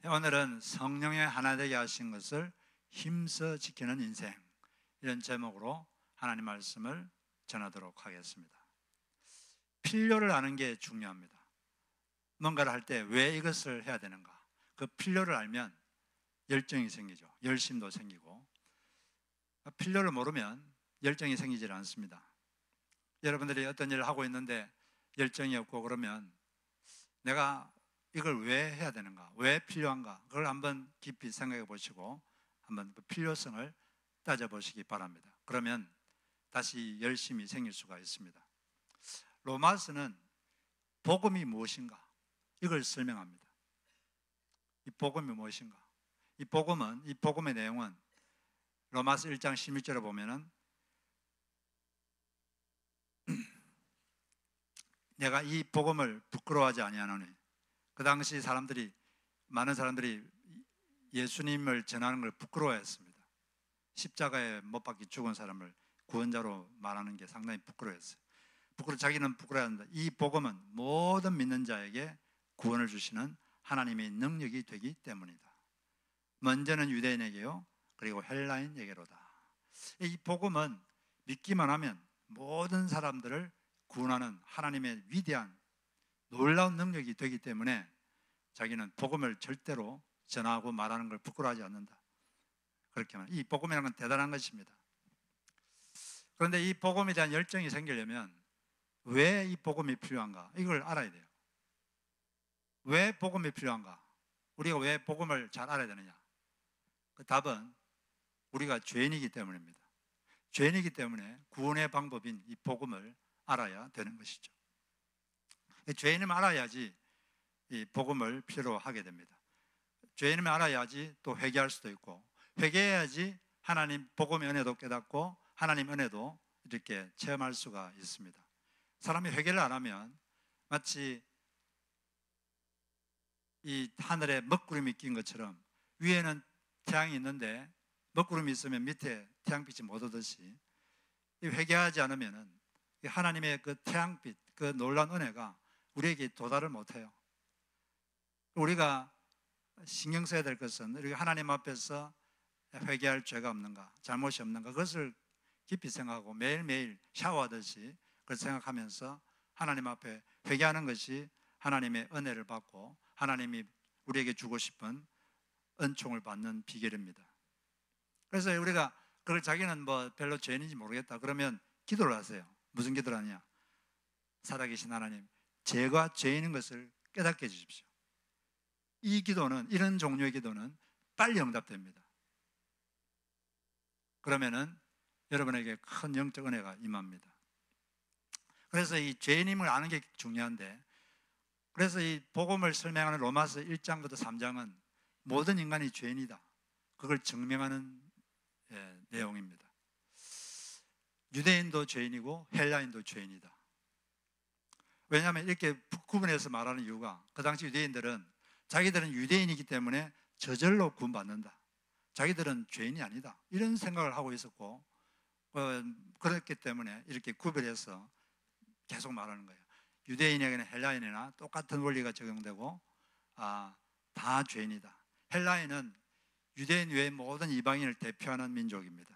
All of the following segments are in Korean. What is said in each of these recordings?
오늘은 성령의 하나 되게 하신 것을 힘써 지키는 인생, 이런 제목으로 하나님 말씀을 전하도록 하겠습니다. 필요를 아는 게 중요합니다. 뭔가를 할 때 왜 이것을 해야 되는가, 그 필요를 알면 열정이 생기죠. 열심도 생기고. 필요를 모르면 열정이 생기질 않습니다. 여러분들이 어떤 일을 하고 있는데 열정이 없고 그러면 내가 이걸 왜 해야 되는가, 왜 필요한가, 그걸 한번 깊이 생각해 보시고 한번 그 필요성을 따져보시기 바랍니다. 그러면 다시 열심히 생길 수가 있습니다. 로마서는 복음이 무엇인가, 이걸 설명합니다. 이 복음이 무엇인가? 이 복음의 내용은 로마서 1장 16절에 보면은 내가 이 복음을 부끄러워하지 아니하노니, 그 당시 많은 사람들이 예수님을 전하는 걸 부끄러워했습니다. 십자가에 못 박혀 죽은 사람을 구원자로 말하는 게 상당히 부끄러워했어요. 자기는 부끄러워한다. 이 복음은 모든 믿는 자에게 구원을 주시는 하나님의 능력이 되기 때문이다. 먼저는 유대인에게요, 그리고 헬라인에게로다. 이 복음은 믿기만 하면 모든 사람들을 구원하는 하나님의 위대한 놀라운 능력이 되기 때문에 자기는 복음을 절대로 전하고 말하는 걸 부끄러워하지 않는다. 그렇게 말합니다. 이 복음이라는 건 대단한 것입니다. 그런데 이 복음에 대한 열정이 생기려면 왜 이 복음이 필요한가, 이걸 알아야 돼요. 왜 복음이 필요한가? 우리가 왜 복음을 잘 알아야 되느냐? 그 답은 우리가 죄인이기 때문입니다. 죄인이기 때문에 구원의 방법인 이 복음을 알아야 되는 것이죠. 죄인임을 알아야지 이 복음을 필요로 하게 됩니다. 죄인임을 알아야지 또 회개할 수도 있고, 회개해야지 하나님 복음의 은혜도 깨닫고 하나님 은혜도 이렇게 체험할 수가 있습니다. 사람이 회개를 안 하면 마치 이 하늘에 먹구름이 낀 것처럼, 위에는 태양이 있는데 먹구름이 있으면 밑에 태양빛이 못 오듯이, 회개하지 않으면 하나님의 그 태양빛, 그 놀라운 은혜가 우리에게 도달을 못해요. 우리가 신경 써야 될 것은 우리가 하나님 앞에서 회개할 죄가 없는가, 잘못이 없는가, 그것을 깊이 생각하고 매일매일 샤워하듯이 그걸 생각하면서 하나님 앞에 회개하는 것이 하나님의 은혜를 받고 하나님이 우리에게 주고 싶은 은총을 받는 비결입니다. 그래서 우리가 그걸 자기는 별로 죄인인지 모르겠다 그러면 기도를 하세요. 무슨 기도를 하냐? 살아계신 하나님, 제가 죄인인 것을 깨닫게 해주십시오. 이 기도는, 이런 종류의 기도는 빨리 응답됩니다. 그러면은 여러분에게 큰 영적 은혜가 임합니다. 그래서 이 죄인임을 아는 게 중요한데, 그래서 이 복음을 설명하는 로마서 1장부터 3장은 모든 인간이 죄인이다, 그걸 증명하는 내용입니다. 유대인도 죄인이고 헬라인도 죄인이다. 왜냐하면 이렇게 구분해서 말하는 이유가, 그 당시 유대인들은 자기들은 유대인이기 때문에 저절로 구원받는다, 자기들은 죄인이 아니다, 이런 생각을 하고 있었고, 그렇기 때문에 이렇게 구별해서 계속 말하는 거예요. 유대인에게는 헬라인이나 똑같은 원리가 적용되고 다 죄인이다. 헬라인은 유대인 외의 모든 이방인을 대표하는 민족입니다.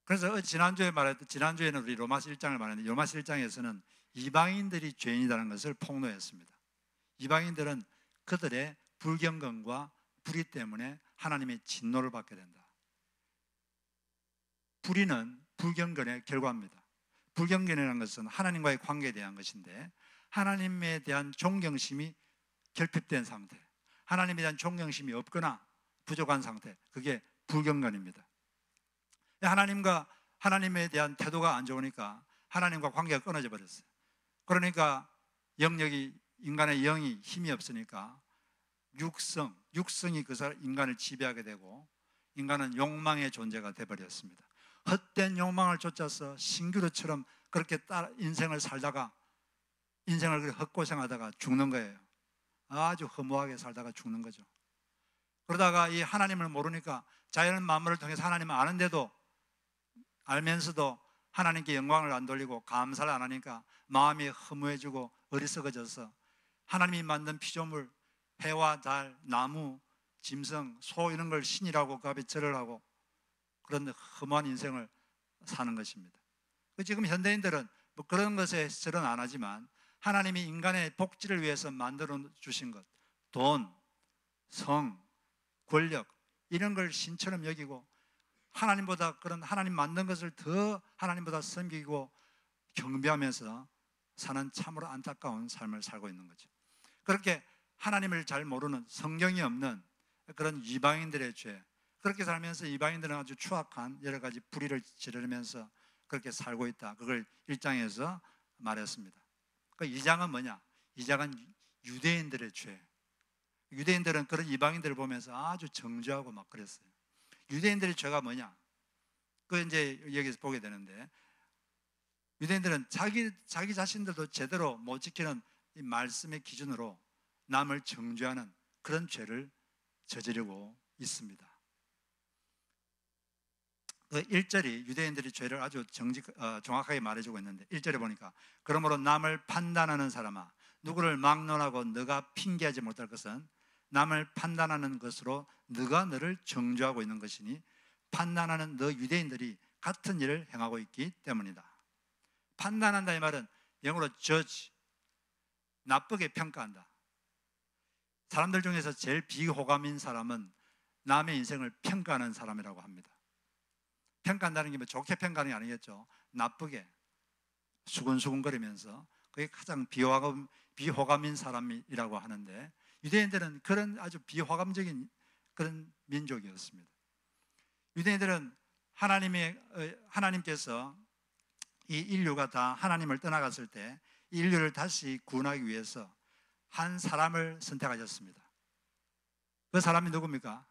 그래서 지난주에는 우리 로마서 1장을 말했는데, 로마서 1장에서는 이방인들이 죄인이라는 것을 폭로했습니다. 이방인들은 그들의 불경건과 불의 때문에 하나님의 진노를 받게 된다. 불의는 불경건의 결과입니다. 불경건이라는 것은 하나님과의 관계에 대한 것인데, 하나님에 대한 존경심이 결핍된 상태, 하나님에 대한 존경심이 없거나 부족한 상태, 그게 불경건입니다. 하나님에 대한 태도가 안 좋으니까 하나님과 관계가 끊어져 버렸어요. 그러니까 인간의 영이 힘이 없으니까 육성이 인간을 지배하게 되고, 인간은 욕망의 존재가 되어버렸습니다. 헛된 욕망을 쫓아서 신기루처럼 그렇게 인생을 헛고생하다가 죽는 거예요. 아주 허무하게 살다가 죽는 거죠. 그러다가 이 하나님을 모르니까, 자연 만물을 통해서 하나님을 알면서도 하나님께 영광을 안 돌리고 감사를 안 하니까 마음이 허무해지고 어리석어져서 하나님이 만든 피조물, 해와 달, 나무, 짐승, 소 이런 걸 신이라고 그 앞에 절을 하고 그런 험한 인생을 사는 것입니다. 지금 현대인들은 뭐 그런 것에 절은 안 하지만 하나님이 인간의 복지를 위해서 만들어 주신 것, 돈, 성, 권력 이런 걸 신처럼 여기고 하나님보다 그런 하나님 만든 것을 더 하나님보다 섬기고 경배하면서 사는 참으로 안타까운 삶을 살고 있는 거죠. 그렇게 하나님을 잘 모르는 성경이 없는 그런 이방인들의 죄, 그렇게 살면서 이방인들은 아주 추악한 여러 가지 불의를 저지르면서 그렇게 살고 있다. 그걸 1장에서 말했습니다. 그 2장은 뭐냐? 2장은 유대인들의 죄. 유대인들은 그런 이방인들을 보면서 아주 정죄하고 막 그랬어요. 유대인들의 죄가 뭐냐? 그 이제 여기서 보게 되는데, 유대인들은 자기 자신들도 제대로 못 지키는 이 말씀의 기준으로 남을 정죄하는 그런 죄를 저지르고 있습니다. 그 1절이 유대인들이 죄를 아주 정확하게 말해주고 있는데 1절에 보니까 그러므로 남을 판단하는 사람아 누구를 막론하고 너가 핑계하지 못할 것은 남을 판단하는 것으로 너가 너를 정죄하고 있는 것이니 판단하는 너 유대인들이 같은 일을 행하고 있기 때문이다. 판단한다 이 말은 영어로 judge, 나쁘게 평가한다. 사람들 중에서 제일 비호감인 사람은 남의 인생을 평가하는 사람이라고 합니다. 평가한다는 게 뭐 좋게 평가하는 게 아니겠죠. 나쁘게 수근수근거리면서 그게 가장 비호감인 사람이라고 하는데, 유대인들은 그런 아주 비호감적인 그런 민족이었습니다. 유대인들은 하나님께서 이 인류가 다 하나님을 떠나갔을 때 이 인류를 다시 구원하기 위해서 한 사람을 선택하셨습니다. 그 사람이 누굽니까?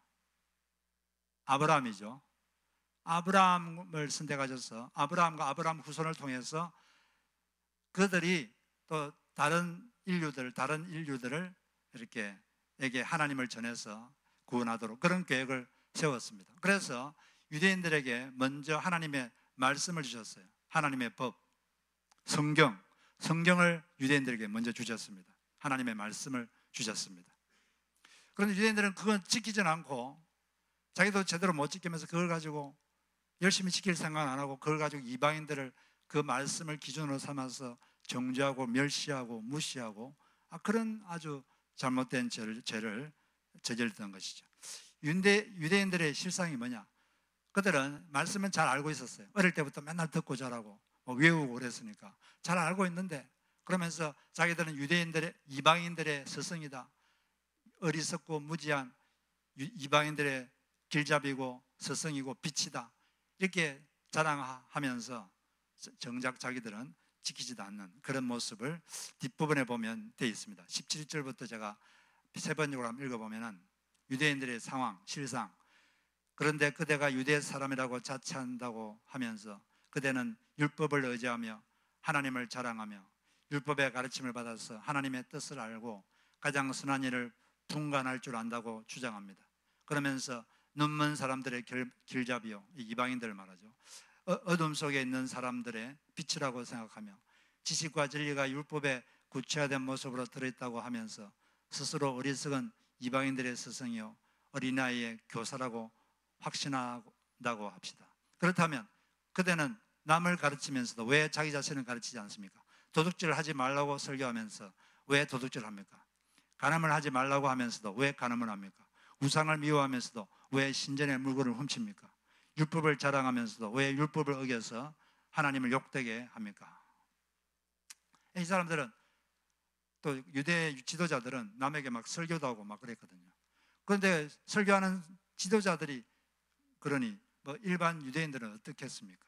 아브라함이죠. 아브라함을 선택하셔서 아브라함과 아브라함 후손을 통해서 그들이 또 다른 인류들을 이렇게 에게 하나님을 전해서 구원하도록 그런 계획을 세웠습니다. 그래서 유대인들에게 먼저 하나님의 말씀을 주셨어요. 하나님의 법, 성경을 유대인들에게 먼저 주셨습니다. 하나님의 말씀을 주셨습니다. 그런데 유대인들은 그건 지키지는 않고 자기도 제대로 못 지키면서 그걸 가지고 열심히 지킬 생각 안 하고 그걸 가지고 이방인들을 그 말씀을 기준으로 삼아서 정죄하고 멸시하고 무시하고 그런 아주 잘못된 죄를 저질렀던 것이죠. 유대인들의 실상이 뭐냐? 그들은 말씀은 잘 알고 있었어요. 어릴 때부터 맨날 듣고 자라고 외우고 그랬으니까 잘 알고 있는데, 그러면서 자기들은 이방인들의 스승이다, 어리석고 무지한 이방인들의 길잡이고 스승이고 빛이다, 이렇게 자랑하면서 정작 자기들은 지키지도 않는 그런 모습을 뒷부분에 보면 되어 있습니다. 17절부터 제가 세 번역으로 한번 읽어보면 유대인들의 상황, 실상. 그런데 그대가 유대 사람이라고 자처한다고 하면서 그대는 율법을 의지하며 하나님을 자랑하며 율법의 가르침을 받아서 하나님의 뜻을 알고 가장 선한 일을 분간할 줄 안다고 주장합니다. 그러면서 눈먼 사람들의 길잡이요, 이방인들을 말하죠. 어둠 속에 있는 사람들의 빛이라고 생각하며 지식과 진리가 율법에 구체화된 모습으로 들어있다고 하면서 스스로 어리석은 이방인들의 스승이요 어린아이의 교사라고 확신한다고 합시다. 그렇다면 그대는 남을 가르치면서도 왜 자기 자신을 가르치지 않습니까? 도둑질을 하지 말라고 설교하면서 왜 도둑질을 합니까? 간음을 하지 말라고 하면서도 왜 간음을 합니까? 우상을 미워하면서도 왜 신전의 물건을 훔칩니까? 율법을 자랑하면서도 왜 율법을 어겨서 하나님을 욕되게 합니까? 이 사람들은 또 유대 지도자들은 남에게 막 설교도 하고 막 그랬거든요. 그런데 설교하는 지도자들이 그러니 뭐 일반 유대인들은 어떻게 했습니까?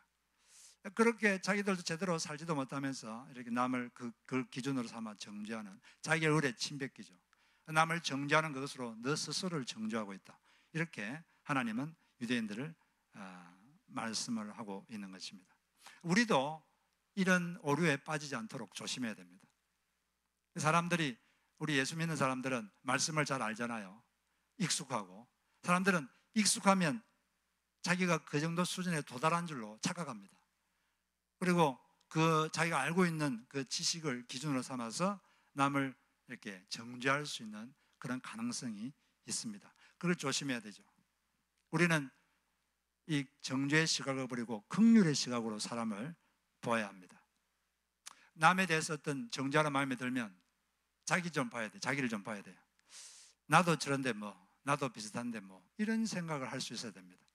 그렇게 자기들도 제대로 살지도 못하면서 이렇게 남을 그 기준으로 삼아 정죄하는, 자기 얼굴에 침 뱉기죠. 남을 정죄하는 것으로 너 스스로를 정죄하고 있다, 이렇게 하나님은 유대인들을 말씀을 하고 있는 것입니다. 우리도 이런 오류에 빠지지 않도록 조심해야 됩니다. 사람들이, 우리 예수 믿는 사람들은 말씀을 잘 알잖아요. 익숙하고, 사람들은 익숙하면 자기가 그 정도 수준에 도달한 줄로 착각합니다. 그리고 그 자기가 알고 있는 그 지식을 기준으로 삼아서 남을 이렇게 정죄할 수 있는 그런 가능성이 있습니다. 그걸 조심해야 되죠. 우리는 이 정죄의 시각을 버리고 긍휼의 시각으로 사람을 보아야 합니다. 남에 대해서 어떤 정죄하는 마음이 들면 자기를 좀 봐야 돼요. 나도 저런데 나도 비슷한데 이런 생각을 할 수 있어야 됩니다.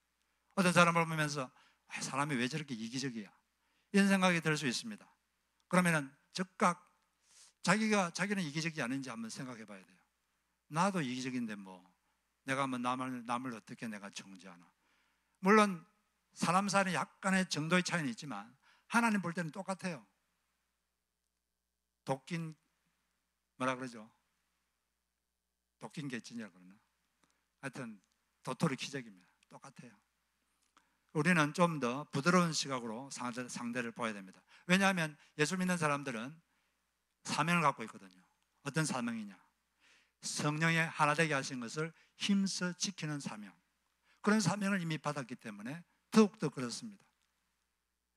어떤 사람을 보면서 사람이 왜 저렇게 이기적이야, 이런 생각이 들 수 있습니다. 그러면은 즉각 자기는 이기적이 아닌지 한번 생각해 봐야 돼요. 나도 이기적인데 내가 남을 어떻게 내가 정죄하나. 물론 사람 사이에 약간의 정도의 차이는 있지만 하나님 볼 때는 똑같아요. 도끼인 뭐라 그러죠? 도끼인 개찐이라고 그러나? 하여튼 도토리 키재기입니다. 똑같아요. 우리는 좀 더 부드러운 시각으로 상대를 봐야 됩니다. 왜냐하면 예수 믿는 사람들은 사명을 갖고 있거든요. 어떤 사명이냐? 성령의 하나 되게 하신 것을 힘써 지키는 사명. 그런 사명을 이미 받았기 때문에 더욱더 그렇습니다.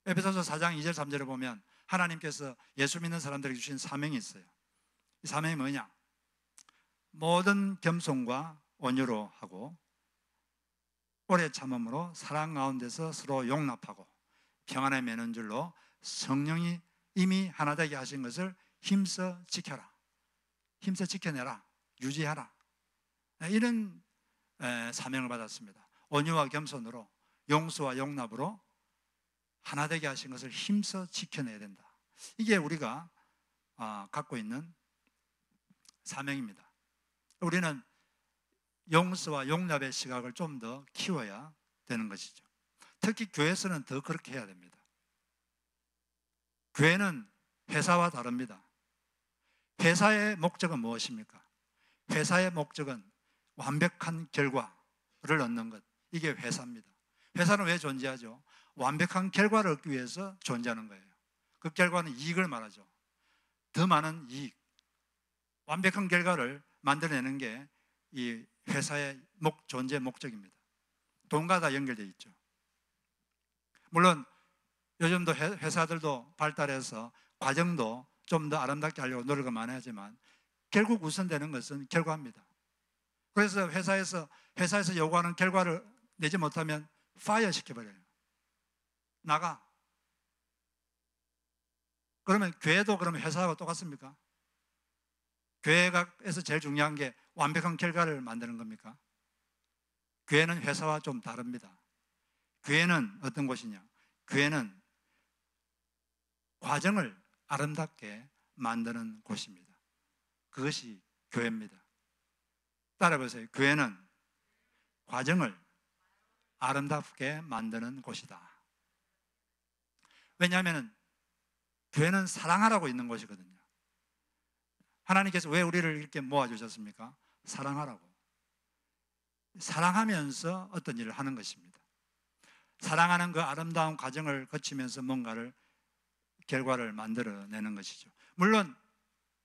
에베소서 4장 2절 3절을 보면 하나님께서 예수 믿는 사람들에게 주신 사명이 있어요. 이 사명이 뭐냐? 모든 겸손과 온유로 하고 오래 참음으로 사랑 가운데서 서로 용납하고 평안에 매는 줄로 성령이 이미 하나 되게 하신 것을 힘써 지켜라, 힘써 지켜내라, 유지하라. 이런 사명을 받았습니다. 온유와 겸손으로, 용서와 용납으로 하나 되게 하신 것을 힘써 지켜내야 된다. 이게 우리가 갖고 있는 사명입니다. 우리는 용서와 용납의 시각을 좀 더 키워야 되는 것이죠. 특히 교회에서는 더 그렇게 해야 됩니다. 교회는 회사와 다릅니다. 회사의 목적은 무엇입니까? 회사의 목적은 완벽한 결과를 얻는 것. 이게 회사입니다. 회사는 왜 존재하죠? 완벽한 결과를 얻기 위해서 존재하는 거예요. 그 결과는 이익을 말하죠. 더 많은 이익, 완벽한 결과를 만들어내는 게 이 회사의 존재 목적입니다. 돈과 다 연결되어 있죠. 물론 요즘도 회사들도 발달해서 과정도 좀 더 아름답게 하려고 노력을 많이 하지만 결국 우선되는 것은 결과입니다. 그래서 회사에서 요구하는 결과를 내지 못하면 파이어 시켜버려요. 나가. 그러면 교회도 그러면 회사하고 똑같습니까? 교회에서 제일 중요한 게 완벽한 결과를 만드는 겁니까? 교회는 회사와 좀 다릅니다. 교회는 어떤 곳이냐? 교회는 과정을 아름답게 만드는 곳입니다. 그것이 교회입니다. 따라해보세요. 교회는 과정을 아름답게 만드는 곳이다. 왜냐하면 교회는 사랑하라고 있는 곳이거든요. 하나님께서 왜 우리를 이렇게 모아주셨습니까? 사랑하라고. 사랑하면서 어떤 일을 하는 것입니다. 사랑하는 그 아름다운 과정을 거치면서 결과를 만들어내는 것이죠. 물론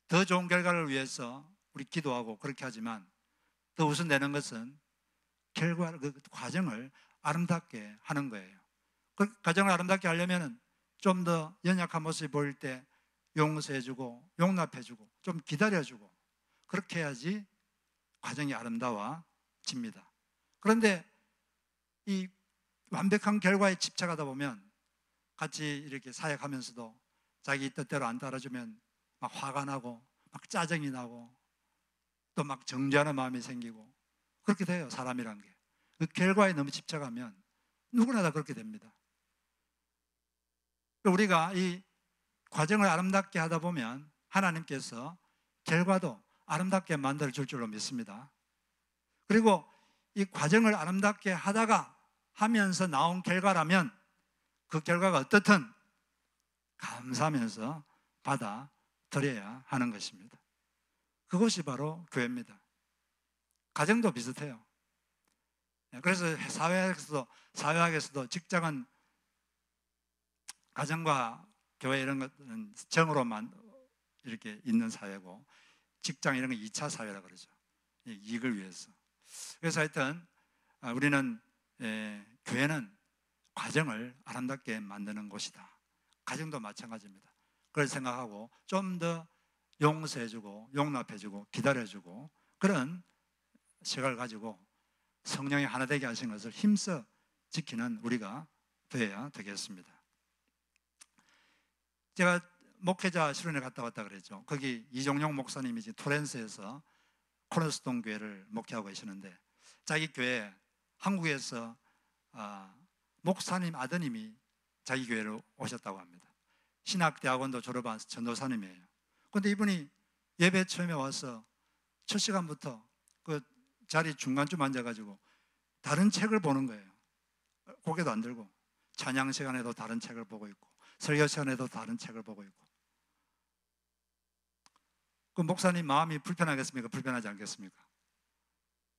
더 좋은 결과를 위해서 우리 기도하고 그렇게 하지만 더 우선되는 것은 그 과정을 아름답게 하는 거예요. 그 과정을 아름답게 하려면 좀 더 연약한 모습이 보일 때 용서해주고 용납해주고 좀 기다려주고 그렇게 해야지 과정이 아름다워집니다. 그런데 이 완벽한 결과에 집착하다 보면 같이 이렇게 사역하면서도 자기 뜻대로 안 따라주면 막 화가 나고 막 짜증이 나고 또 막 정죄하는 마음이 생기고 그렇게 돼요. 사람이란 게. 그 결과에 너무 집착하면 누구나 다 그렇게 됩니다. 우리가 이 과정을 아름답게 하다 보면 하나님께서 결과도 아름답게 만들어 줄 줄로 믿습니다. 그리고 이 과정을 아름답게 하면서 나온 결과라면 그 결과가 어떻든 감사하면서 받아들여야 하는 것입니다. 그것이 바로 교회입니다. 가정도 비슷해요. 그래서 사회학에서도 직장은 가정과 교회 이런 것은 정으로만 이렇게 있는 사회고 직장 이런 건 2차 사회라고 그러죠. 이익을 위해서. 그래서 하여튼 우리는 교회는 과정을 아름답게 만드는 곳이다. 가정도 마찬가지입니다. 그걸 생각하고 좀 더 용서해주고 용납해주고 기다려주고 그런 시각을 가지고 성령이 하나 되게 하신 것을 힘써 지키는 우리가 되어야 되겠습니다. 제가 목회자 실현에 갔다 왔다 그랬죠. 거기 이종용 목사님이 토렌스에서 코너스톤 교회를 목회하고 계시는데, 자기 교회 한국에서 목사님 아드님이 자기 교회로 오셨다고 합니다. 신학대학원도 졸업한 전도사님이에요. 그런데 이분이 예배 처음에 와서 첫 시간부터 그 자리 중간쯤 앉아가지고 다른 책을 보는 거예요. 고개도 안 들고 찬양 시간에도 다른 책을 보고 있고 설교 시간에도 다른 책을 보고 있고. 그 목사님 마음이 불편하겠습니까? 불편하지 않겠습니까?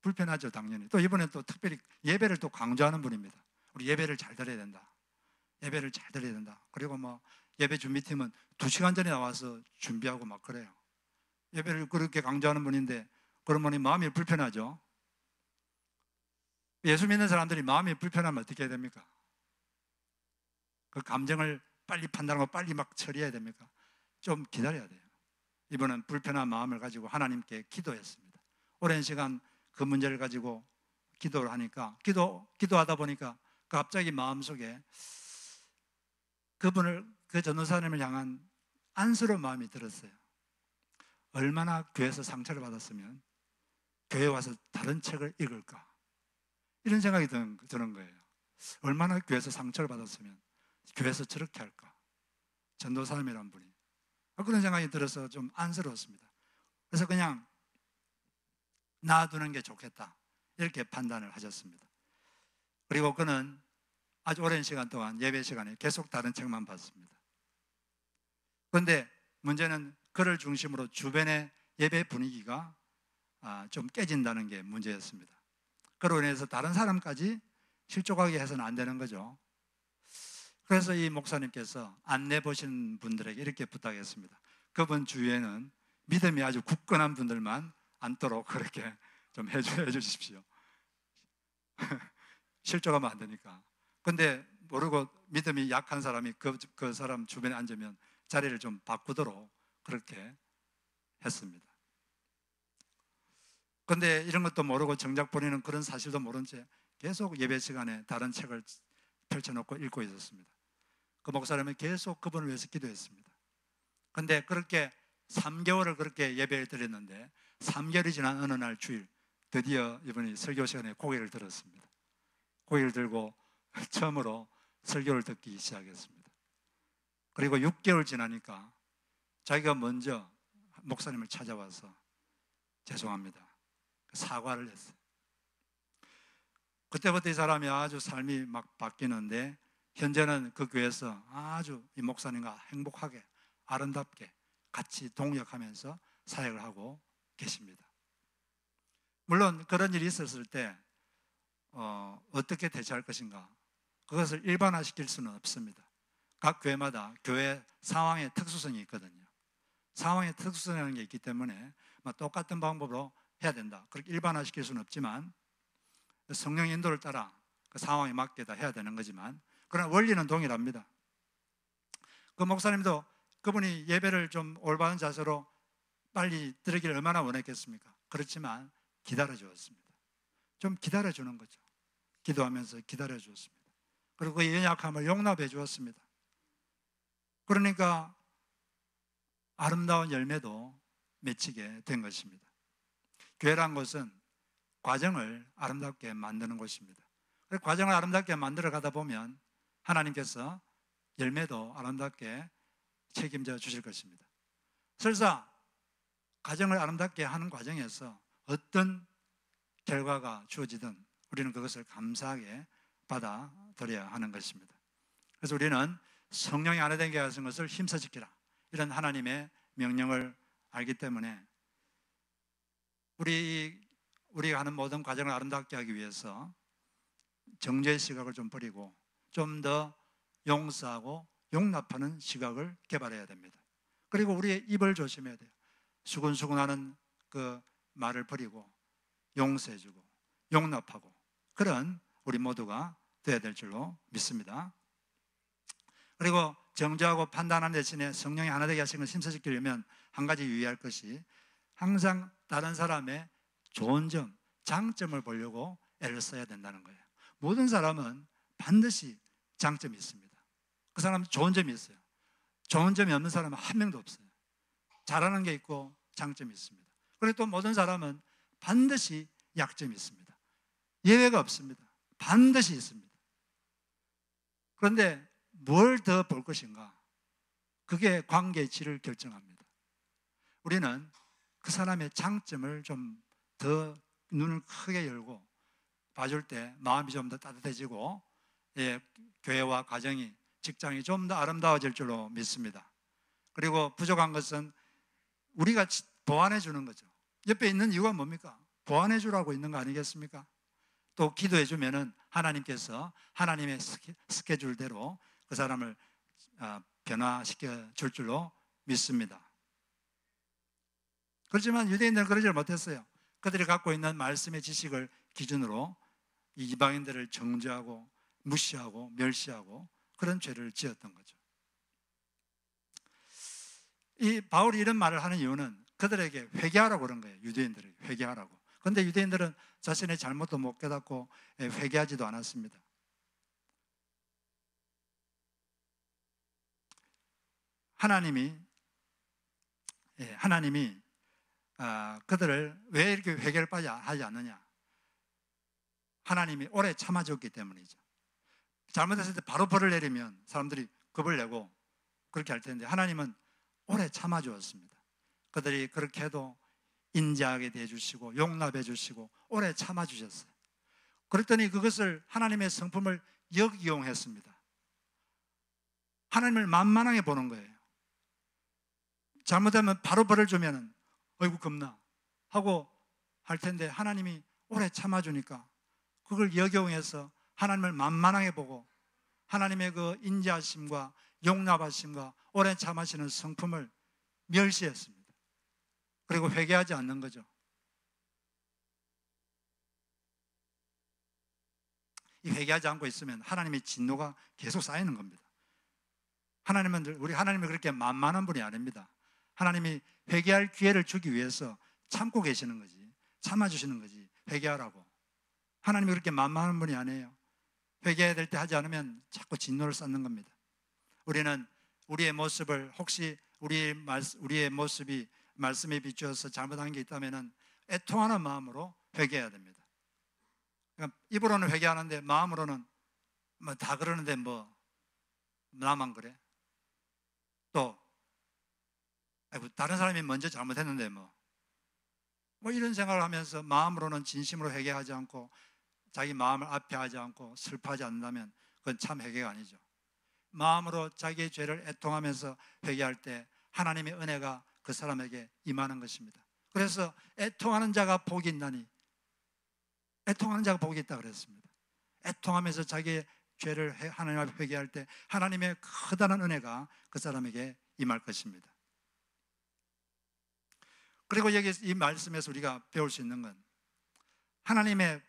불편하죠, 당연히. 또 이번에 또 특별히 예배를 또 강조하는 분입니다. 우리 예배를 잘 드려야 된다. 예배를 잘 드려야 된다. 그리고 뭐 예배 준비팀은 2시간 전에 나와서 준비하고 막 그래요. 예배를 그렇게 강조하는 분인데 그러면 마음이 불편하죠. 예수 믿는 사람들이 마음이 불편하면 어떻게 해야 됩니까? 그 감정을 빨리 판단하고 빨리 막 처리해야 됩니까? 좀 기다려야 돼요. 이번은 불편한 마음을 가지고 하나님께 기도했습니다. 오랜 시간 그 문제를 가지고 기도를 하니까 기도하다 보니까 갑자기 마음속에 그 전도사님을 향한 안쓰러운 마음이 들었어요. 얼마나 교회에서 상처를 받았으면 교회에 와서 다른 책을 읽을까? 이런 생각이 드는 거예요. 얼마나 교회에서 상처를 받았으면 교회에서 저렇게 할까? 전도사님이란 분이. 그런 생각이 들어서 좀 안쓰러웠습니다. 그래서 그냥 놔두는 게 좋겠다, 이렇게 판단을 하셨습니다. 그리고 그는 아주 오랜 시간 동안 예배 시간에 계속 다른 책만 봤습니다. 그런데 문제는 그를 중심으로 주변의 예배 분위기가 좀 깨진다는 게 문제였습니다. 그로 인해서 다른 사람까지 실족하게 해서는 안 되는 거죠. 그래서 이 목사님께서 안내 보신 분들에게 이렇게 부탁했습니다. 그분 주위에는 믿음이 아주 굳건한 분들만 앉도록 그렇게 좀 해주십시오. 실족하면 안 되니까. 근데 모르고 믿음이 약한 사람이 그 사람 주변에 앉으면 자리를 좀 바꾸도록 그렇게 했습니다. 근데 이런 것도 모르고 정작 본인은 그런 사실도 모른 채 계속 예배 시간에 다른 책을 펼쳐놓고 읽고 있었습니다. 그 목사님은 계속 그분을 위해서 기도했습니다. 근데 그렇게 3개월을 그렇게 예배를 드렸는데 3개월이 지난 어느 날 주일 드디어 이분이 설교 시간에 고개를 들었습니다. 고개를 들고 처음으로 설교를 듣기 시작했습니다. 그리고 6개월 지나니까 자기가 먼저 목사님을 찾아와서 죄송합니다, 사과를 했어요. 그때부터 이 사람이 아주 삶이 막 바뀌는데 현재는 그 교회에서 아주 이 목사님과 행복하게 아름답게 같이 동역하면서 사역을 하고 계십니다. 물론 그런 일이 있었을 때 어떻게 대처할 것인가, 그것을 일반화시킬 수는 없습니다. 각 교회마다 교회 상황의 특수성이 있거든요. 상황의 특수성이 있기 때문에 똑같은 방법으로 해야 된다, 그렇게 일반화시킬 수는 없지만 성령의 인도를 따라 그 상황에 맞게 다 해야 되는 거지만, 그러나 원리는 동일합니다. 그 목사님도 그분이 예배를 좀 올바른 자세로 빨리 드리기를 얼마나 원했겠습니까? 그렇지만 기다려 주었습니다. 좀 기다려 주는 거죠. 기도하면서 기다려 주었습니다. 그리고 그 연약함을 용납해 주었습니다. 그러니까 아름다운 열매도 맺히게 된 것입니다. 교회란 것은 과정을 아름답게 만드는 곳입니다. 그래서 과정을 아름답게 만들어 가다 보면 하나님께서 열매도 아름답게 책임져 주실 것입니다. 설사 과정을 아름답게 하는 과정에서 어떤 결과가 주어지든 우리는 그것을 감사하게 받아들여야 하는 것입니다. 그래서 우리는 성령이 하나 되게 하신 것을 힘써 지키라, 이런 하나님의 명령을 알기 때문에 우리가 하는 모든 과정을 아름답게 하기 위해서 정죄의 시각을 좀 버리고 좀 더 용서하고 용납하는 시각을 개발해야 됩니다. 그리고 우리의 입을 조심해야 돼요. 수근수근하는 그 말을 버리고 용서해주고 용납하고 그런 우리 모두가 되어야 될 줄로 믿습니다. 그리고 정죄하고 판단하는 대신에 성령이 하나 되게 하신 것을 힘써 지키려면 한 가지 유의할 것이, 항상 다른 사람의 좋은 점, 장점을 보려고 애를 써야 된다는 거예요. 모든 사람은 반드시 장점이 있습니다. 그 사람은 좋은 점이 있어요. 좋은 점이 없는 사람은 한 명도 없어요. 잘하는 게 있고 장점이 있습니다. 그리고 또 모든 사람은 반드시 약점이 있습니다. 예외가 없습니다. 반드시 있습니다. 그런데 뭘 더 볼 것인가? 그게 관계의 질을 결정합니다. 우리는 그 사람의 장점을 좀 더 눈을 크게 열고 봐줄 때 마음이 좀 더 따뜻해지고, 교회와 가정이, 직장이 좀 더 아름다워질 줄로 믿습니다. 그리고 부족한 것은 우리가 보완해 주는 거죠. 옆에 있는 이유가 뭡니까? 보완해 주라고 있는 거 아니겠습니까? 또 기도해 주면은 하나님께서 하나님의 스케줄대로 그 사람을 변화시켜 줄 줄로 믿습니다. 그렇지만 유대인들은 그러지 못했어요. 그들이 갖고 있는 말씀의 지식을 기준으로 이 이방인들을 정죄하고 무시하고 멸시하고 그런 죄를 지었던 거죠. 이 바울이 이런 말을 하는 이유는 그들에게 회개하라고 그런 거예요. 유대인들에게 회개하라고. 그런데 유대인들은 자신의 잘못도 못 깨닫고 회개하지도 않았습니다. 하나님이 그들을 왜 이렇게 회개를 빨리 하지 않느냐? 하나님이 오래 참아줬기 때문이죠. 잘못했을 때 바로 벌을 내리면 사람들이 겁을 내고 그렇게 할 텐데, 하나님은 오래 참아주었습니다. 그들이 그렇게 해도 인자하게 대해주시고 용납해 주시고 오래 참아주셨어요. 그랬더니 그것을 하나님의 성품을 역이용했습니다. 하나님을 만만하게 보는 거예요. 잘못하면 바로 벌을 주면 어이구 겁나 하고 할 텐데, 하나님이 오래 참아주니까 그걸 역이용해서 하나님을 만만하게 보고 하나님의 그 인자하심과 용납하심과 오래 참으시는 성품을 멸시했습니다. 그리고 회개하지 않는 거죠. 이 회개하지 않고 있으면 하나님의 진노가 계속 쌓이는 겁니다. 우리 하나님이 그렇게 만만한 분이 아닙니다. 하나님이 회개할 기회를 주기 위해서 참고 계시는 거지, 참아주시는 거지. 회개하라고. 하나님이 그렇게 만만한 분이 아니에요. 회개해야 될 때 하지 않으면 자꾸 진노를 쌓는 겁니다. 우리는 우리의 모습을, 혹시 우리의 모습이 말씀에 비추어서 잘못한 게 있다면 애통하는 마음으로 회개해야 됩니다. 그러니까 입으로는 회개하는데 마음으로는 뭐 다 그러는데 뭐 나만 그래? 또 다른 사람이 먼저 잘못했는데 뭐 이런 생각을 하면서 마음으로는 진심으로 회개하지 않고 자기 마음을 아파하지 않고 슬퍼하지 않는다면 그건 참 회개가 아니죠. 마음으로 자기의 죄를 애통하면서 회개할 때 하나님의 은혜가 그 사람에게 임하는 것입니다. 그래서 애통하는 자가 복이 있나니, 애통하는 자가 복이 있다 그랬습니다. 애통하면서 자기의 죄를 하나님 앞에 회개할 때 하나님의 커다란 은혜가 그 사람에게 임할 것입니다. 그리고 여기 이 말씀에서 우리가 배울 수 있는 건, 하나님의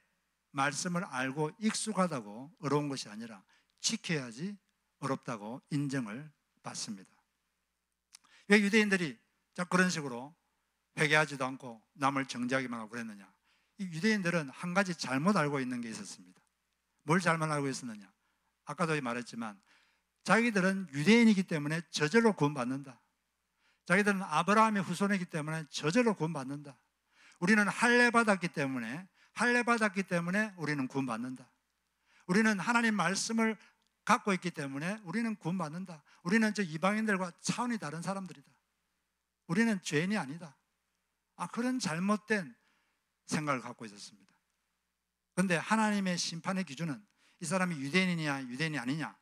말씀을 알고 익숙하다고 어려운 것이 아니라 지켜야지 어렵다고 인정을 받습니다. 왜 유대인들이 그런 식으로 회개하지도 않고 남을 정죄하기만 하고 그랬느냐? 이 유대인들은 한 가지 잘못 알고 있는 게 있었습니다. 뭘 잘못 알고 있었느냐? 아까도 말했지만 자기들은 유대인이기 때문에 저절로 구원받는다. 자기들은 아브라함의 후손이기 때문에 저절로 구원받는다. 우리는 할례 받았기 때문에 우리는 구원받는다. 우리는 하나님 말씀을 갖고 있기 때문에 우리는 구원받는다. 우리는 저 이방인들과 차원이 다른 사람들이다. 우리는 죄인이 아니다. 그런 잘못된 생각을 갖고 있었습니다. 그런데 하나님의 심판의 기준은 이 사람이 유대인이냐 유대인이 아니냐,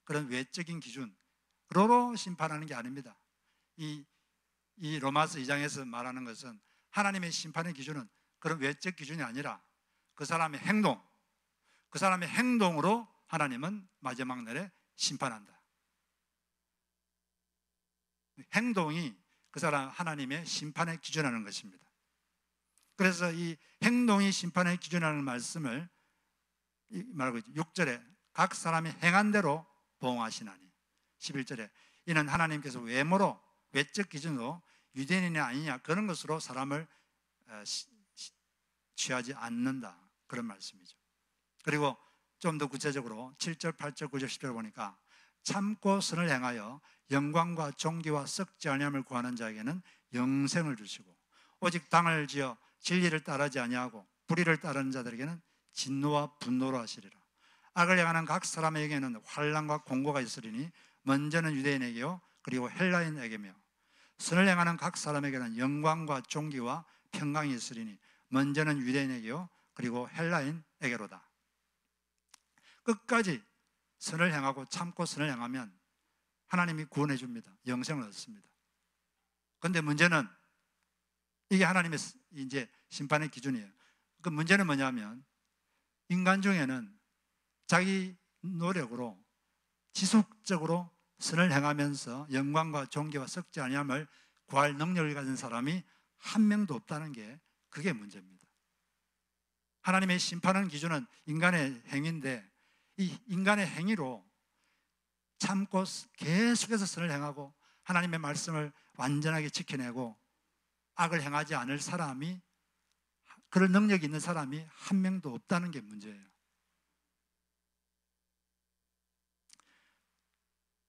그런 외적인 기준으로 심판하는 게 아닙니다. 이 로마서 2장에서 말하는 것은 하나님의 심판의 기준은 그런 외적 기준이 아니라 그 사람의 행동으로 하나님은 마지막 날에 심판한다. 행동이 그 사람 하나님의 심판의 기준하는 것입니다. 그래서 이 행동이 심판의 기준하는 말씀을 말하고 있죠. 6절에 각 사람이 행한 대로 보응하시나니, 11절에 이는 하나님께서 외모로 외적 기준으로 유대인이냐 아니냐 그런 것으로 사람을 취하지 않는다, 그런 말씀이죠. 그리고 좀 더 구체적으로 7절, 8절, 9절, 10절 보니까 참고 선을 행하여 영광과 존귀와 썩지 아니함을 구하는 자에게는 영생을 주시고, 오직 당을 지어 진리를 따르지 아니하고 불의를 따르는 자들에게는 진노와 분노로 하시리라. 악을 행하는 각 사람에게는 환난과 공고가 있으리니 먼저는 유대인에게요 그리고 헬라인에게며, 선을 행하는 각 사람에게는 영광과 존귀와 평강이 있으리니 먼저는 유대인에게요 그리고 헬라인에게로다. 끝까지 선을 행하고 참고 선을 행하면 하나님이 구원해 줍니다. 영생을 얻습니다. 그런데 문제는 이게 하나님의 이제 심판의 기준이에요. 그 문제는 뭐냐면, 인간 중에는 자기 노력으로 지속적으로 선을 행하면서 영광과 존귀와 썩지 아니함을 구할 능력을 가진 사람이 한 명도 없다는 게, 그게 문제입니다. 하나님의 심판하는 기준은 인간의 행위인데, 이 인간의 행위로 참고 계속해서 선을 행하고 하나님의 말씀을 완전하게 지켜내고 악을 행하지 않을 사람이, 그런 능력이 있는 사람이 한 명도 없다는 게 문제예요.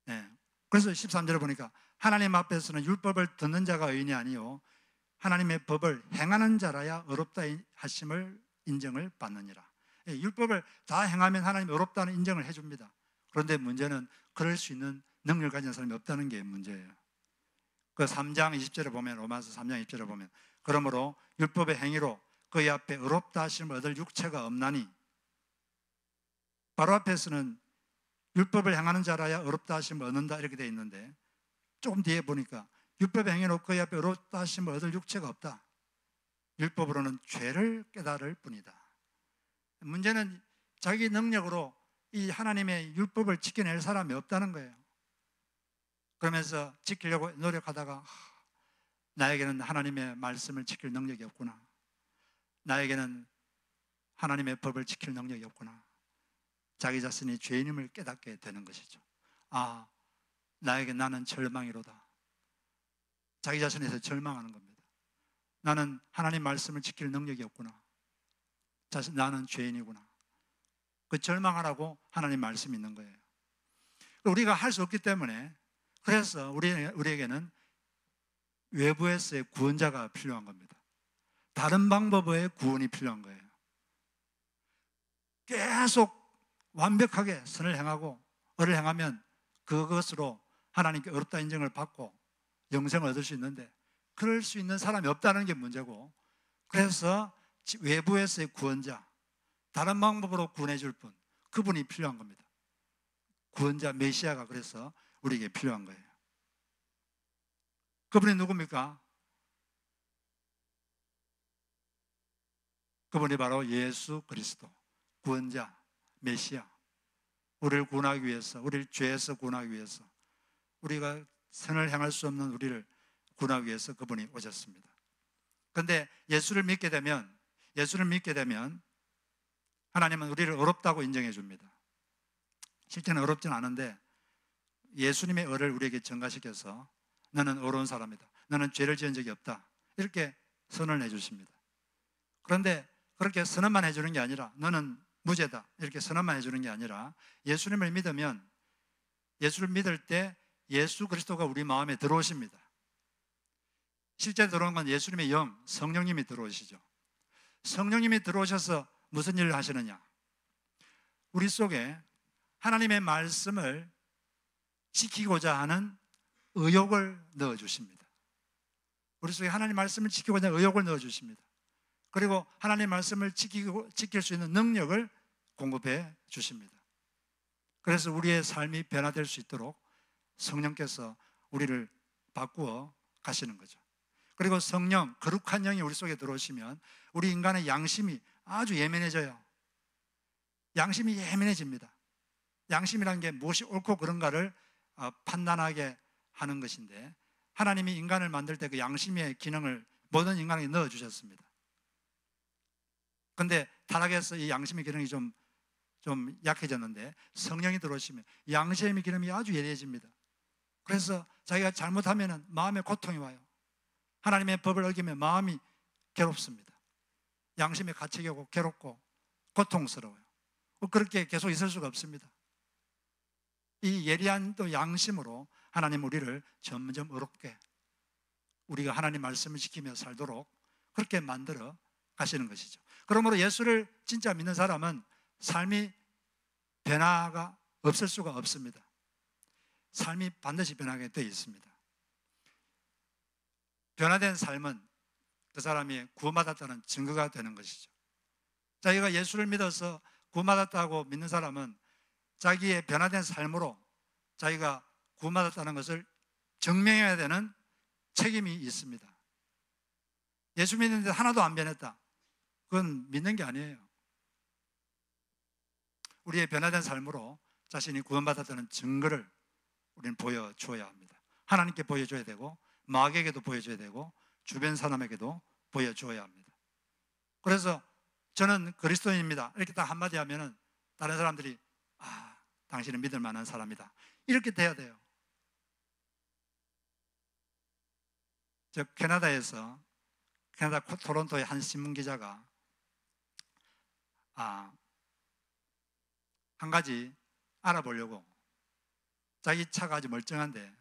네. 그래서 13절에 보니까 하나님 앞에서는 율법을 듣는 자가 의인이 아니요 하나님의 법을 행하는 자라야 어렵다 하심을 인정을 받느니라. 율법을 다 행하면 하나님이 어렵다는 인정을 해줍니다. 그런데 문제는 그럴 수 있는 능력을 가진 사람이 없다는 게 문제예요. 그 3장 20절에 보면, 로마서 3장 20절에 보면, 그러므로 율법의 행위로 그의 앞에 어렵다 하심을 얻을 육체가 없나니, 바로 앞에서는 율법을 행하는 자라야 어렵다 하심을 얻는다 이렇게 되어 있는데, 조금 뒤에 보니까 율법의 행위로 그의 앞에 어렵다 하심을 얻을 육체가 없다. 율법으로는 죄를 깨달을 뿐이다. 문제는 자기 능력으로 이 하나님의 율법을 지켜낼 사람이 없다는 거예요. 그러면서 지키려고 노력하다가 나에게는 하나님의 말씀을 지킬 능력이 없구나, 나에게는 하나님의 법을 지킬 능력이 없구나, 자기 자신이 죄인임을 깨닫게 되는 것이죠. 아, 나에게 나는 절망이로다. 자기 자신에서 절망하는 겁니다. 나는 하나님 말씀을 지킬 능력이 없구나, 나는 죄인이구나. 그 절망하라고 하나님 말씀이 있는 거예요. 우리가 할 수 없기 때문에, 그래서 우리에게는 외부에서의 구원자가 필요한 겁니다. 다른 방법의 구원이 필요한 거예요. 계속 완벽하게 선을 행하고 을을 행하면 그것으로 하나님께 어렵다 인정을 받고 영생을 얻을 수 있는데, 그럴 수 있는 사람이 없다는 게 문제고, 그래서 외부에서의 구원자, 다른 방법으로 구원해 줄 분, 그분이 필요한 겁니다. 구원자 메시아가 그래서 우리에게 필요한 거예요. 그분이 누굽니까? 그분이 바로 예수 그리스도, 구원자, 메시아. 우리를 구원하기 위해서, 우리를 죄에서 구원하기 위해서, 우리가 선을 행할 수 없는 우리를 구원하기 위해서 그분이 오셨습니다. 그런데 예수를 믿게 되면 하나님은 우리를 어렵다고 인정해 줍니다. 실제는 어렵지는 않은데 예수님의 의를 우리에게 전가시켜서 너는 어려운 사람이다, 너는 죄를 지은 적이 없다, 이렇게 선언을 해 주십니다. 그런데 그렇게 선언만 해주는 게 아니라, 너는 무죄다, 이렇게 선언만 해주는 게 아니라, 예수님을 믿으면, 예수를 믿을 때 예수 그리스도가 우리 마음에 들어오십니다. 실제 들어오는 건 예수님의 영, 성령님이 들어오시죠. 성령님이 들어오셔서 무슨 일을 하시느냐, 우리 속에 하나님의 말씀을 지키고자 하는 의욕을 넣어주십니다. 우리 속에 하나님 말씀을 지키고자 하는 의욕을 넣어주십니다. 그리고 하나님 말씀을 지킬 수 있는 능력을 공급해 주십니다. 그래서 우리의 삶이 변화될 수 있도록 성령께서 우리를 바꾸어 가시는 거죠. 그리고 성령, 거룩한 영이 우리 속에 들어오시면 우리 인간의 양심이 아주 예민해져요. 양심이 예민해집니다. 양심이라는 게 무엇이 옳고 그른가를 판단하게 하는 것인데, 하나님이 인간을 만들 때 그 양심의 기능을 모든 인간에게 넣어주셨습니다. 그런데 타락해서 이 양심의 기능이 좀 약해졌는데, 성령이 들어오시면 양심의 기능이 아주 예리해집니다. 그래서 자기가 잘못하면 마음에 고통이 와요. 하나님의 법을 어기면 마음이 괴롭습니다. 양심이 가책이고 괴롭고 고통스러워요. 그렇게 계속 있을 수가 없습니다. 이 예리한 또 양심으로 하나님 우리를 점점 의롭게, 우리가 하나님 말씀을 지키며 살도록 그렇게 만들어 가시는 것이죠. 그러므로 예수를 진짜 믿는 사람은 삶이 변화가 없을 수가 없습니다. 삶이 반드시 변하게 되어 있습니다. 변화된 삶은 그 사람이 구원받았다는 증거가 되는 것이죠. 자기가 예수를 믿어서 구원받았다고 믿는 사람은 자기의 변화된 삶으로 자기가 구원받았다는 것을 증명해야 되는 책임이 있습니다. 예수 믿는데 하나도 안 변했다, 그건 믿는 게 아니에요. 우리의 변화된 삶으로 자신이 구원받았다는 증거를 우리는 보여줘야 합니다. 하나님께 보여줘야 되고, 마귀에게도 보여줘야 되고, 주변 사람에게도 보여줘야 합니다. 그래서 저는 그리스도인입니다 이렇게 딱 한마디 하면은 다른 사람들이 당신은 믿을 만한 사람이다, 이렇게 돼야 돼요. 저 캐나다 토론토의 한 신문기자가 한 가지 알아보려고 자기 차가 아주 멀쩡한데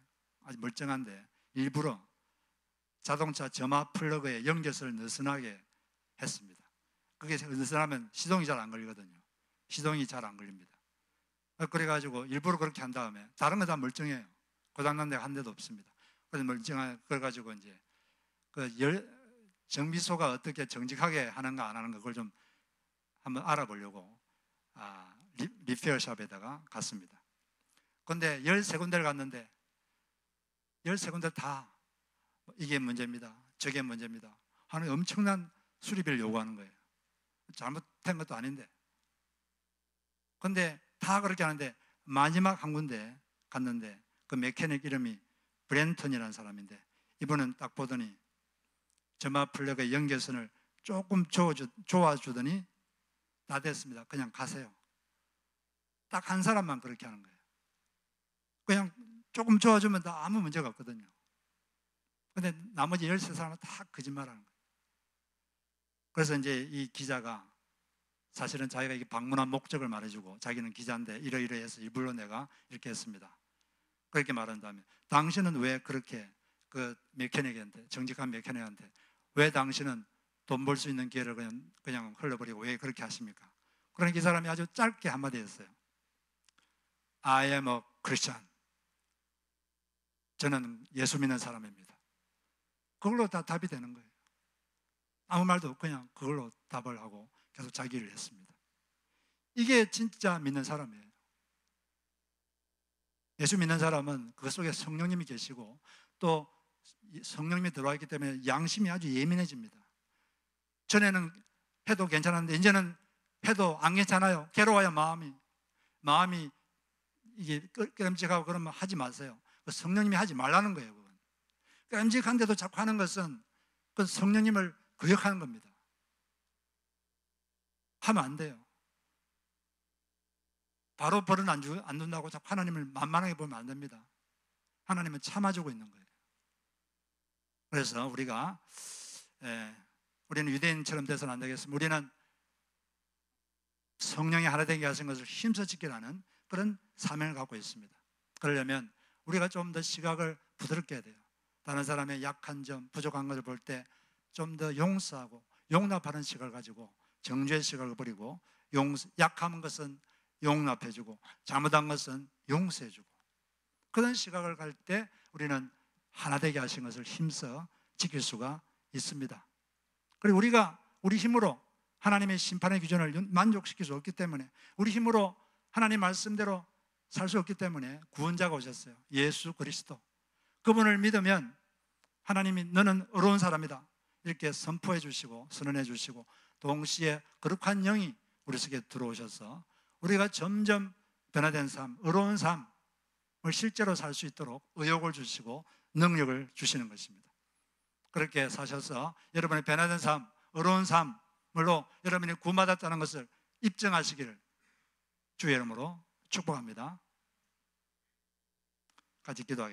일부러 자동차 점화 플러그에 연결선을 느슨하게 했습니다. 그게 느슨하면 시동이 잘 안 걸리거든요. 시동이 잘 안 걸립니다. 그래가지고 일부러 그렇게 한 다음에 다른 거 다 멀쩡해요. 고장난 데가 한 대도 없습니다. 그래서 그래가지고 이제 정비소가 어떻게 정직하게 하는가 안 하는가 그걸 좀 한번 알아보려고 리페어샵에다가 갔습니다. 그런데 13군데를 갔는데 13군데 다 이게 문제입니다, 저게 문제입니다 하는 엄청난 수리비를 요구하는 거예요. 잘못된 것도 아닌데. 그런데 다 그렇게 하는데 마지막 한 군데 갔는데 그 메케닉 이름이 브랜턴이라는 사람인데, 이분은 딱 보더니 점화 플러그의 연결선을 조금 조아주더니 다 됐습니다, 그냥 가세요. 딱 한 사람만 그렇게 하는 거예요. 그냥 조금 조아주면 다 아무 문제가 없거든요. 근데 나머지 13사람은 다 거짓말하는 거예요. 그래서 이제 이 기자가 사실은 자기가 이게 방문한 목적을 말해주고, 자기는 기자인데 이러이러해서 일부러 내가 이렇게 했습니다, 그렇게 말한 다음에 당신은 왜 그렇게 그 메케닉한테, 정직한 메케닉한테 왜 당신은 돈 벌 수 있는 기회를 그냥 흘려버리고 왜 그렇게 하십니까? 그러니까 이 사람이 아주 짧게 한마디 했어요. I am a Christian. 저는 예수 믿는 사람입니다. 그걸로 다 답이 되는 거예요. 아무 말도 없고 그냥 그걸로 답을 하고 계속 자기 일을 했습니다. 이게 진짜 믿는 사람이에요. 예수 믿는 사람은 그 속에 성령님이 계시고 또 성령님이 들어와 있기 때문에 양심이 아주 예민해집니다. 전에는 해도 괜찮았는데 이제는 해도 안 괜찮아요. 괴로워야 마음이 이게 끔찍하고 그러면 하지 마세요. 성령님이 하지 말라는 거예요. 그건. 끔찍한데도 자꾸 하는 것은 그 성령님을 거역하는 겁니다. 하면 안 돼요. 바로 벌은 안 준다고 자꾸 하나님을 만만하게 보면 안 됩니다. 하나님은 참아주고 있는 거예요. 그래서 우리는 유대인처럼 돼서는 안 되겠습니다. 우리는 성령이 하나 되게 하신 것을 힘써 지키라는 그런 사명을 갖고 있습니다. 그러려면 우리가 좀 더 시각을 부드럽게 해야 돼요. 다른 사람의 약한 점, 부족한 것을 볼 때 좀 더 용서하고 용납하는 시각을 가지고 정죄의 시각을 버리고 약한 것은 용납해주고 잘못한 것은 용서해주고 그런 시각을 갈 때 우리는 하나 되게 하신 것을 힘써 지킬 수가 있습니다. 그리고 우리가 우리 힘으로 하나님의 심판의 기준을 만족시킬 수 없기 때문에, 우리 힘으로 하나님 말씀대로 살 수 없기 때문에 구원자가 오셨어요. 예수 그리스도. 그분을 믿으면 하나님이 너는 의로운 사람이다 이렇게 선포해 주시고 선언해 주시고, 동시에 거룩한 영이 우리 속에 들어오셔서 우리가 점점 변화된 삶, 의로운 삶을 실제로 살 수 있도록 의욕을 주시고 능력을 주시는 것입니다. 그렇게 사셔서 여러분의 변화된 삶, 의로운 삶으로 여러분이 구원받았다는 것을 입증하시기를 주의 이름으로 축복합니다. 같이 기도하겠습니다.